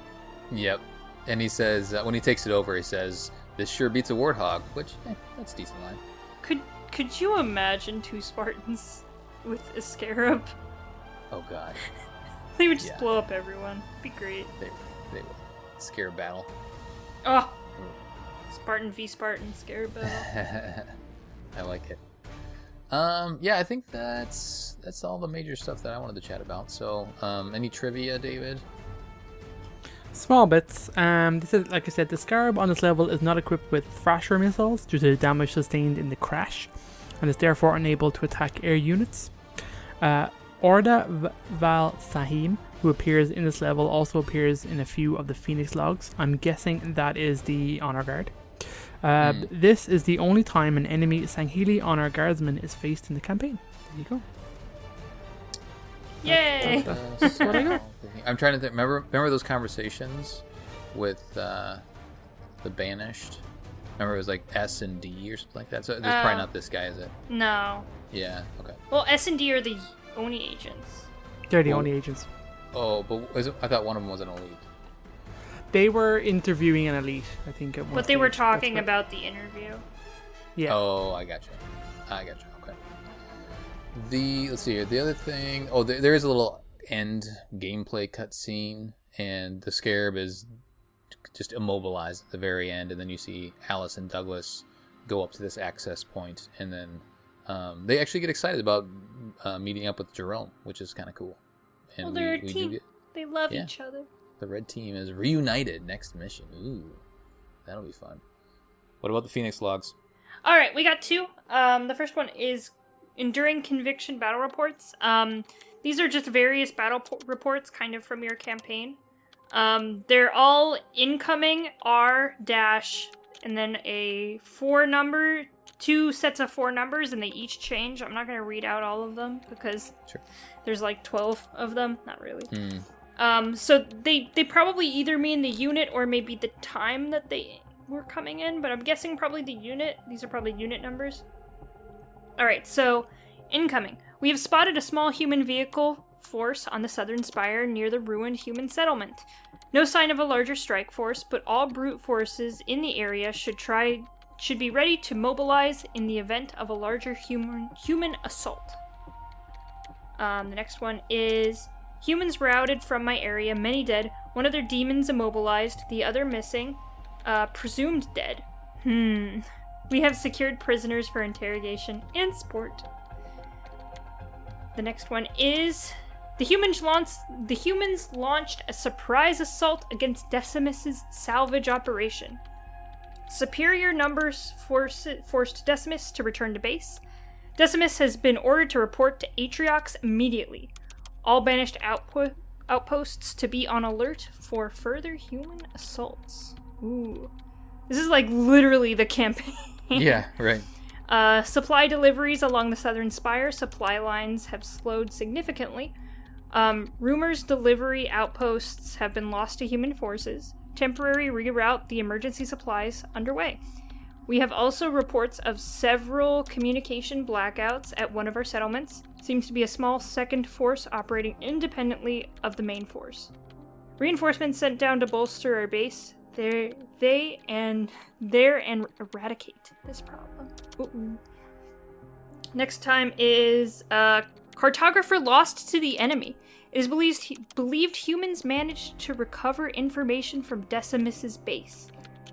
Yep. And he says when he takes it over, he says, "This sure beats a warthog," which that's a decent line. Could you imagine 2 Spartans with a Scarab? Oh God. They would just blow up everyone. It'd be great. They would. Scarab battle. Oh. Spartan v Spartan Scarab battle. I like it. Yeah, I think that's all the major stuff that I wanted to chat about. So, any trivia, David? Small bits. This is, like I said, the Scarab on this level is not equipped with Thrasher missiles due to the damage sustained in the crash, and is therefore unable to attack air units. Orda Val Sahim, who appears in this level, also appears in a few of the Phoenix logs. I'm guessing that is the Honor Guard. This is the only time an enemy Sangheli Honor Guardsman is faced in the campaign. There you go. Yay! That's what I got. I'm trying to think. Remember those conversations with the Banished? Remember it was like S and D or something like that. So there's probably not this guy, is it? No. Yeah. Okay. Well, S and D are the Oni agents. They're the Oni agents. Oh, but I thought one of them was an elite. They were interviewing an elite, I think. But they were talking about the interview. Yeah. Oh, I gotcha. Okay. Let's see here. The other thing. Oh, there is a little end gameplay cutscene, and the Scarab is just immobilized at the very end, and then you see Alice and Douglas go up to this access point, and then they actually get excited about meeting up with Jerome, which is kind of cool. And they're a team. They love each other. The red team is reunited next mission. Ooh, that'll be fun. What about the Phoenix logs? All right, we got 2. The first one is Enduring Conviction battle reports. These are just various battle reports kind of from your campaign. They're all incoming R dash and then a 4 number, 2 sets of 4 numbers, and they each change. I'm not going to read out all of them because there's like 12 of them. Not really. So they probably either mean the unit or maybe the time that they were coming in, but I'm guessing probably the unit. These are probably unit numbers. Alright, so incoming. We have spotted a small human vehicle force on the southern spire near the ruined human settlement. No sign of a larger strike force, but all brute forces in the area should be ready to mobilize in the event of a larger human assault. The next one is humans routed from my area, many dead, one of their demons immobilized, the other missing, presumed dead. We have secured prisoners for interrogation and sport. The next one is the humans launched a surprise assault against Decimus's salvage operation. Superior numbers forced Decimus to return to base. Decimus has been ordered to report to Atriox immediately. All banished outposts to be on alert for further human assaults. Ooh. This is like literally the campaign. Yeah, right. Supply deliveries along the southern spire. Supply lines have slowed significantly. Rumors delivery outposts have been lost to human forces. Temporary reroute the emergency supplies underway. We have also reports of several communication blackouts at one of our settlements. Seems to be a small second force operating independently of the main force. Reinforcements sent down to bolster our base. There and eradicate this problem. Ooh. Next time is cartographer lost to the enemy. It is believed humans managed to recover information from Decimus's base,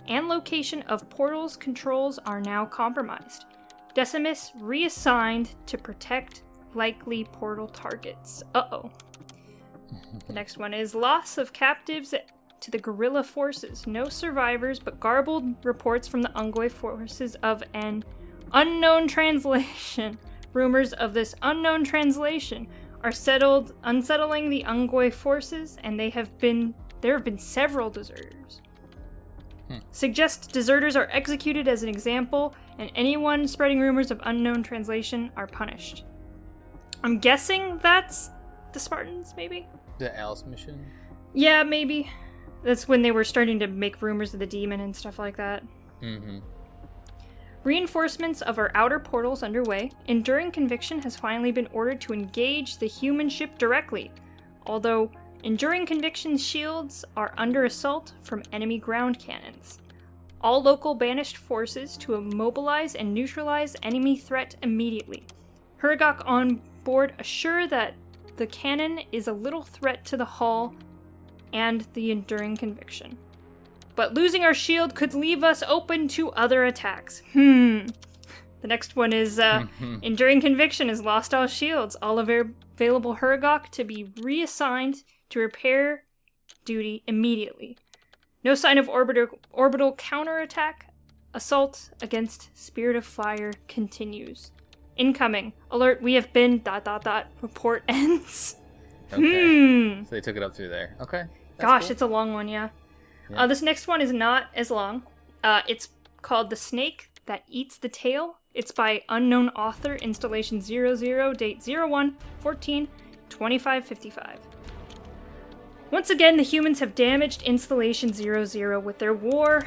and location of portals controls are now compromised. Decimus reassigned to protect likely portal targets. Uh-oh. The next one is loss of captives to the guerrilla forces. No survivors, but garbled reports from the Ungoi forces of an unknown translation. Rumors of this unknown translation are unsettling the Ungoi forces, and there have been several deserters. Suggest deserters are executed as an example, and anyone spreading rumors of unknown translation are punished. I'm guessing that's the Spartans, maybe? The Alice mission? Yeah, maybe. That's when they were starting to make rumors of the demon and stuff like that. Reinforcements of our outer portals underway. Enduring Conviction has finally been ordered to engage the human ship directly, although Enduring Conviction's shields are under assault from enemy ground cannons. All local banished forces to immobilize and neutralize enemy threat immediately. Hergok on board assure that the cannon is a little threat to the hull and the Enduring Conviction. But losing our shield could leave us open to other attacks. The next one is, Enduring Conviction has lost all shields. All available Hergok to be reassigned to repair duty immediately. No sign of orbital counterattack. Assault against Spirit of Fire continues. Incoming. Alert, we have been... ... Report ends. Okay. So they took it up through there. Okay. Gosh, cool. It's a long one, yeah. This next one is not as long. It's called The Snake That Eats the Tail. It's by unknown author, installation 00, date 01/14/2555. Once again, the humans have damaged installation 00 with their war,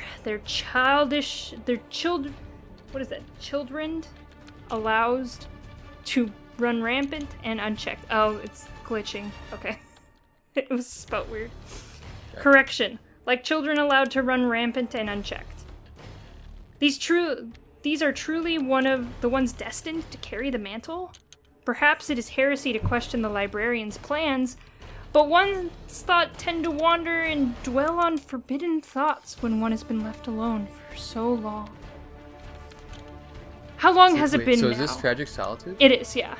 children allowed to run rampant and unchecked. Oh, it's glitching. Okay. It was spelled weird. Okay. Correction. Like children allowed to run rampant and unchecked. These are truly one of the ones destined to carry the mantle? Perhaps it is heresy to question the librarian's plans, but one's thought tend to wander and dwell on forbidden thoughts when one has been left alone for so long. How long has it been now? So is this Tragic Solitude? It is, yeah.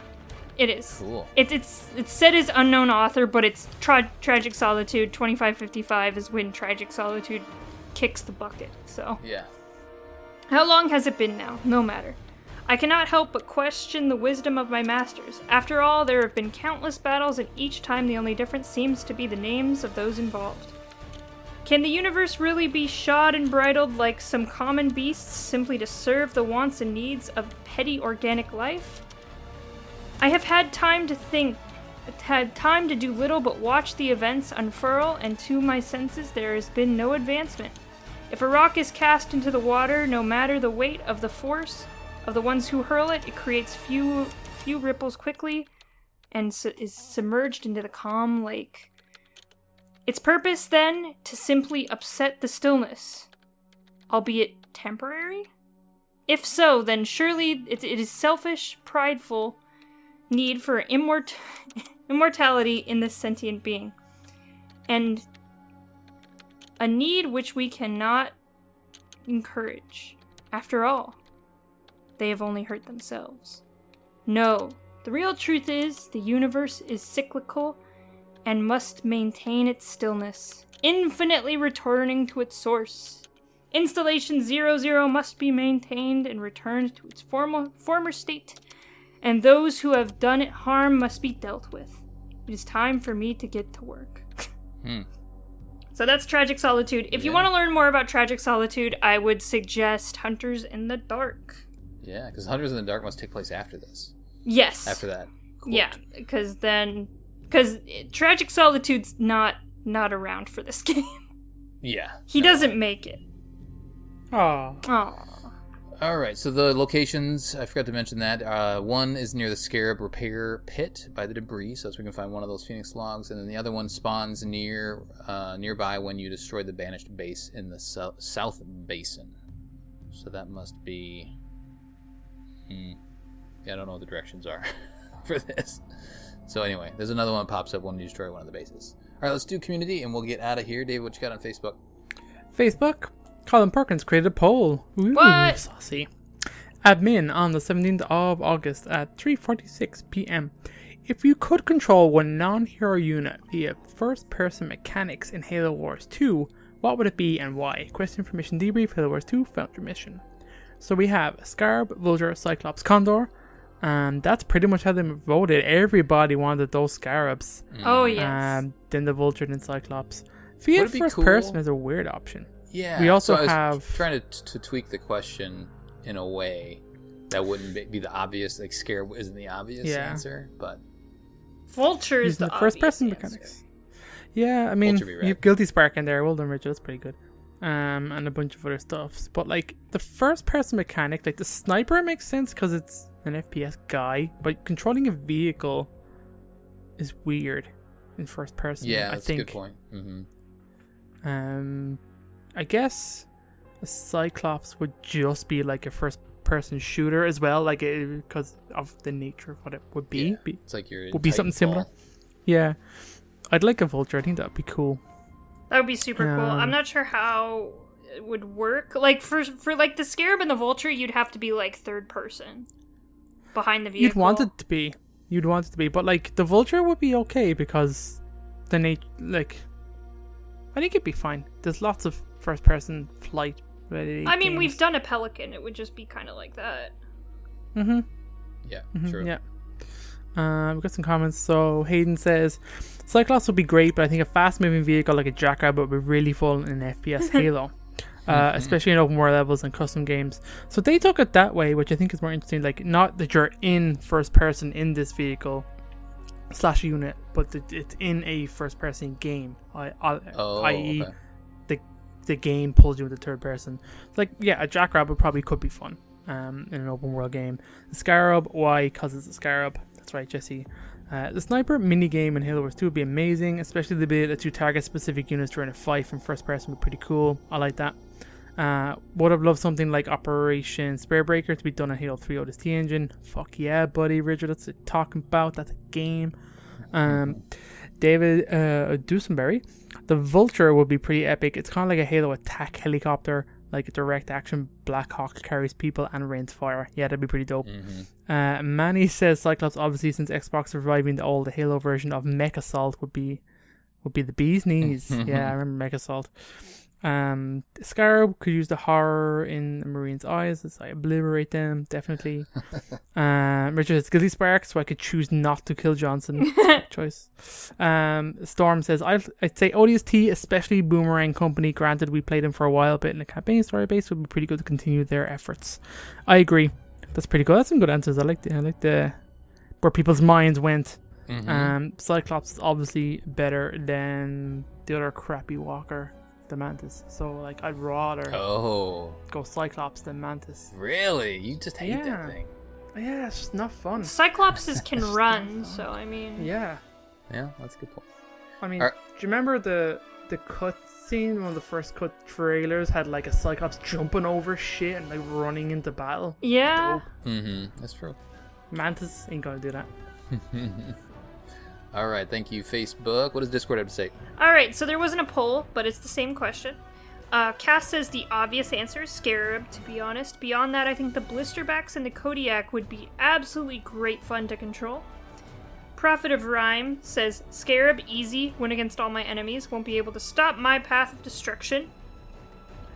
It is. Cool. It's said as unknown author, but it's Tragic Solitude. 2555 is when Tragic Solitude kicks the bucket. So. Yeah. How long has it been now? No matter. I cannot help but question the wisdom of my masters. After all, there have been countless battles, and each time the only difference seems to be the names of those involved. Can the universe really be shod and bridled like some common beasts simply to serve the wants and needs of petty organic life? I have had time to think, had time to do little but watch the events unfurl, and to my senses there has been no advancement. If a rock is cast into the water, no matter the weight of the force of the ones who hurl it, it creates few ripples quickly and is submerged into the calm lake. Its purpose, then, to simply upset the stillness, albeit temporary? If so, then surely it is selfish, prideful need for immortality in this sentient being, and a need which we cannot encourage. After all, they have only hurt themselves. No, the real truth is the universe is cyclical and must maintain its stillness, infinitely returning to its source. Installation 00 must be maintained and returned to its former state, and those who have done it harm must be dealt with. It is time for me to get to work. So that's Tragic Solitude. If you want to learn more about Tragic Solitude, I would suggest Hunters in the Dark. Yeah, because Hunters in the Dark must take place after this. Yes. After that. Quote. Yeah, because Tragic Solitude's not around for this game. Yeah. He doesn't make it. Aww. Alright, so the locations, I forgot to mention that. One is near the Scarab Repair Pit by the Debrief, so we can find one of those Phoenix logs, and then the other one spawns nearby when you destroy the Banished base in the South Basin. So that must be... Yeah, I don't know what the directions are for this. So anyway, there's another one that pops up when you destroy one of the bases. Alright, let's do community, and we'll get out of here. Dave, what you got on Facebook? Facebook, Colin Perkins created a poll. Ooh, what? Saucy. Admin on the 17th of August at 3:46 p.m. If you could control one non-hero unit via first-person mechanics in Halo Wars 2, what would it be and why? Question for Mission Debrief, Halo Wars 2, Foundry Mission. So we have Scarab, Vulture, Cyclops, Condor. That's pretty much how they voted. Everybody wanted those Scarabs. Oh, yes. Then the Vulture and Cyclops. Via first person is a weird option. Yeah. We also so I have... was trying to tweak the question in a way that wouldn't be the obvious, like Scarab isn't the obvious answer, but... Vulture is the first person answer. mechanics. Yeah, I mean, you have Guilty Spark in there. Well done, Richard. That's pretty good. And a bunch of other stuff. But, like, the first person mechanic, like, the sniper makes sense because it's an FPS guy, but controlling a vehicle is weird in first person. Yeah, I that's think. a good point. I guess a Cyclops would just be like a first person shooter as well, like because of the nature of what it would be. Yeah, it's like your would be something similar. Yeah, I'd like a Vulture. I think that'd be cool. That would be super cool. I'm not sure how it would work. Like for like the Scarab and the Vulture, you'd have to be like third person behind the vehicle. You'd want it to be, but like the Vulture would be okay because the I think it'd be fine. There's lots of first person flight ready. I mean, games. we've done a Pelican. It would just be kind of like that. Yeah, true. Yeah. We've got some comments. So Hayden says Cyclops would be great, but I think a fast moving vehicle like a Jackrabbit would be really fun in an FPS Halo. Especially in open world levels and custom games. So they took it that way, which I think is more interesting. Like, not that you're in first person in this vehicle / unit, but that it's in a first person game, i.e. the game pulls you into third person. Like, yeah, a Jackrabbit probably could be fun in an open world game. The Scarab, why? Because it's a Scarab. That's right, Jesse. The sniper minigame in Halo Wars 2 would be amazing, especially the ability to target specific units during a fight from first person would be pretty cool. I like that. Would have loved something like Operation Sparebreaker to be done on Halo 3 ODST engine. Fuck yeah, buddy, Richard. That's what talking about. That's a game. David Dusenberry. The Vulture would be pretty epic. It's kind of like a Halo attack helicopter. like a direct action Black Hawk carries people and rains fire. Yeah, that'd be pretty dope. Manny says Cyclops, obviously, since Xbox reviving the old Halo version of Mech Assault would be the bee's knees. Yeah, I remember Mech Assault. Scarab could use the horror in the Marine's eyes as I obliterate them, definitely. Richard says Gilly Spark, so I could choose not to kill Johnson. Choice. Storm says I'd say ODST, especially Boomerang Company. Granted, we played them for a while, but in the campaign story base would be pretty good to continue their efforts. I agree. That's pretty good. That's some good answers. I like the where people's minds went. Cyclops is obviously better than the other crappy Walker, the Mantis. So like I'd rather go Cyclops than Mantis. Really? You just hate that thing. Yeah, it's just not fun. Cyclopses can run, so I mean. Yeah, that's a good point. I mean, do you remember the cut scene? One of the first cut trailers had like a Cyclops jumping over shit and like running into battle. Yeah. That's true. Mantis ain't gonna do that. All right, thank you, Facebook. What does Discord have to say? All right, so there wasn't a poll, but it's the same question. Cass says the obvious answer is Scarab, to be honest. Beyond that, I think the Blisterbacks and the Kodiak would be absolutely great fun to control. Prophet of Rhyme says Scarab, easy, win against all my enemies, won't be able to stop my path of destruction.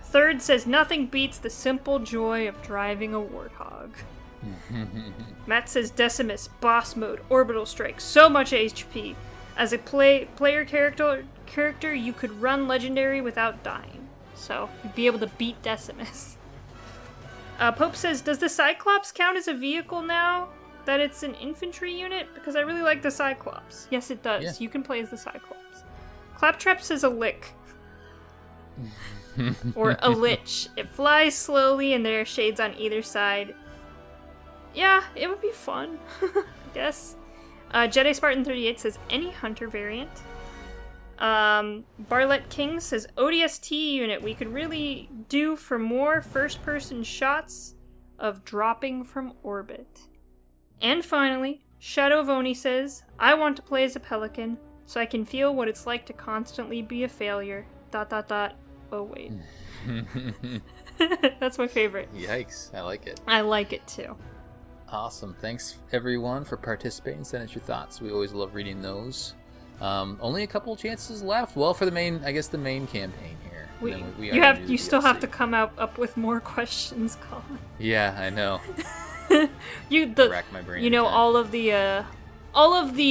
Third says nothing beats the simple joy of driving a Warthog. Matt says Decimus, boss mode, orbital strike, so much HP. As a player character, you could run legendary without dying. So, you'd be able to beat Decimus. Pope says, does the Cyclops count as a vehicle now that it's an infantry unit? Because I really like the Cyclops. Yes, it does. Yeah. You can play as the Cyclops. Claptrap says a lick. Or a lich. It flies slowly and there are shades on either side. Yeah, it would be fun, I guess. Jedi Spartan 38 says any hunter variant. Barlet King says ODST unit we could really do for more first-person shots of dropping from orbit. And finally, Shadow of Oni says, I want to play as a pelican so I can feel what it's like to constantly be a failure. ... Oh wait. That's my favorite. Yikes, I like it. I like it too. Awesome. Thanks, everyone, for participating. Send us your thoughts. We always love reading those. Only a couple chances left. Well, for the main campaign here. You still have to come up with more questions, Colin. Yeah, I know. Rack my brain. You know, all of the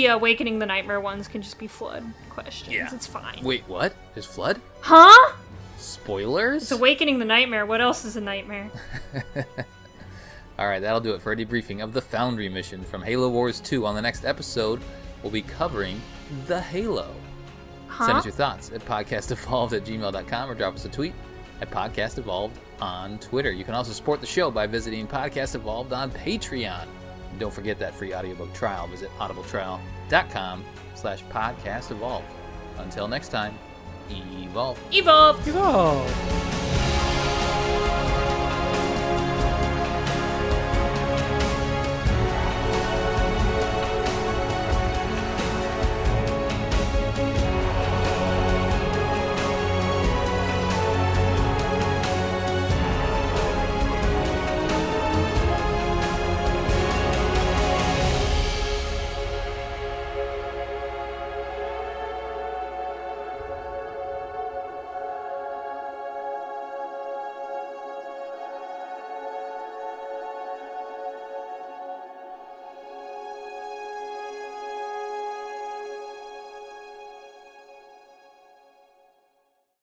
Awakening the Nightmare ones can just be flood questions. Yeah. It's fine. Wait, what? There's flood? Huh? Spoilers? It's Awakening the Nightmare. What else is a nightmare? All right, that'll do it for a debriefing of the Foundry mission from Halo Wars 2. On the next episode, we'll be covering the Halo. Send us your thoughts at podcastevolved@gmail.com or drop us a tweet at podcastevolved on Twitter. You can also support the show by visiting Podcast Evolved on Patreon. And don't forget that free audiobook trial. Visit audibletrial.com/podcastevolved. Until next time, evolve. Evolve! Evolve!